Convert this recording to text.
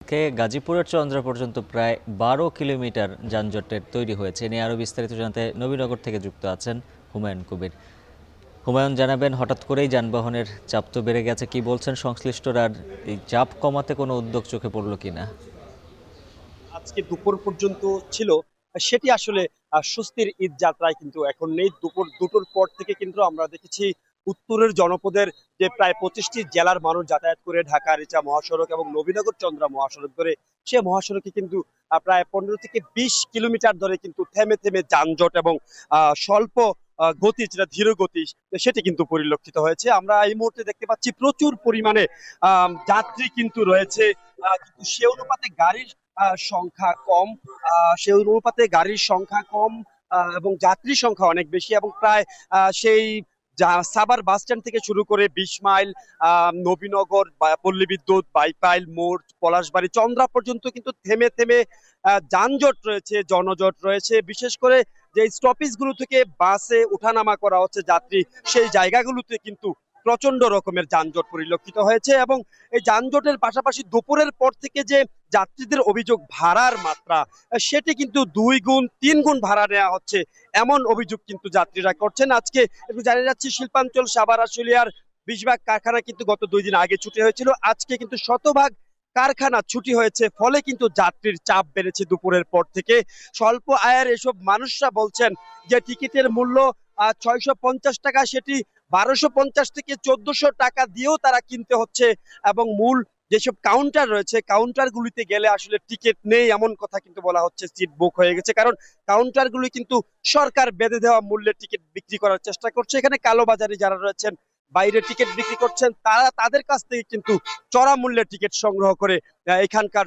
গাজীপুরের চন্দ্রা পর্যন্ত প্রায় 12 কিলোমিটার যানজটের তৈরি হয়েছে। এ নিয়ে আরও বিস্তারিত জানাতে নবীনগর থেকে যুক্ত আছেন হুমায়ুন কবির। হুমায়ুন, জানাবেন হঠাৎ করেই যানবাহনের চাপ তো বেড়ে গেছে, কি বলছেন সংশ্লিষ্টরা? আর এই চাপ কমাতে কোনো উদ্যোগ চোখে পড়লো কিনা? আজকে দুপুর পর্যন্ত ছিল, সেটি আসলে স্বস্তির ঈদ যাত্রায় কিন্তু এখন নেই। দুপুর দুটোর পর থেকে কিন্তু আমরা দেখেছি উত্তরের জনপদের যে প্রায় 25টি জেলার মানুষ যাতায়াত করে ঢাকা রিচা মহাসড়ক এবং নবীনগর চন্দ্রা মহাসড়ক ধরে, সে মহাসড়কে কিন্তু প্রায় 15 থেকে 20 কিলোমিটার ধরে কিন্তু থেমে থেমে যানজট এবং স্বল্প গতি, যেটা ধীর গতি, সেটি কিন্তু পরিলক্ষিত হয়েছে। আমরা এই মুহূর্তে দেখতে পাচ্ছি প্রচুর পরিমাণে যাত্রী কিন্তু রয়েছে, কিন্তু সে অনুপাতে গাড়ির সংখ্যা কম। সেই অনুপাতে গাড়ির সংখ্যা কম এবং যাত্রী সংখ্যা অনেক বেশি, এবং প্রায় সেই সাভার বাস স্ট্যান্ড থেকে শুরু করে 20 মাইল, নবীনগর, পল্লী বিদ্যুৎ, বাইপাইল মোড়, পলাশবাড়ি, চন্দ্রা পর্যন্ত কিন্তু থেমে থেমে যানজট রয়েছে, জনজট রয়েছে। বিশেষ করে যে স্টপেজ গুলো থেকে বাসে ওঠানামা করা হচ্ছে যাত্রী, সেই জায়গাগুলোতে কিন্তু প্রচন্ড রকমের যানজট পরিলক্ষিত হয়েছে। এবং এই যানজটের পাশাপাশি দুপুরের পর থেকে যে যাত্রীদের অভিযোগ ভাড়ার মাত্রা, সেটি কিন্তু 2 গুণ 3 গুণ ভাড়া নেওয়া হচ্ছে, এমন অভিযোগ কিন্তু যাত্রীরা করছেন। আজকে একটু জানিয়ে যাচ্ছি, শিল্পাঞ্চল সাভার আশুলিয়ার 20 ভাগ কারখানা কিন্তু গত 2 দিন আগে ছুটি হয়েছিল, আজকে কিন্তু শতভাগ কারখানা ছুটি হয়েছে, ফলে কিন্তু যাত্রীর চাপ বেড়েছে দুপুরের পর থেকে। স্বল্প আয়ের এসব মানুষরা বলছেন যে টিকিটের মূল্য 650 টাকা, সেটি 1250 থেকে 1400 টাকা দিয়েও তারা কিনতে হচ্ছে। এবং মূল যেসব কাউন্টার রয়েছে, কাউন্টার গুলিতে গেলে আসলে টিকিট নেই এমন কথা কিন্তু বলা হচ্ছে, সিট বুক হয়ে গেছে। কারণ কাউন্টার গুলি কিন্তু সরকার বেঁধে দেওয়া মূল্যে টিকিট বিক্রি করার চেষ্টা করছে। এখানে কালোবাজারি যারা রয়েছেন, বাইরে টিকিট বিক্রি করছেন, তারা তাদের কাছ থেকে কিন্তু চড়া মূল্যে টিকিট সংগ্রহ করে এখানকার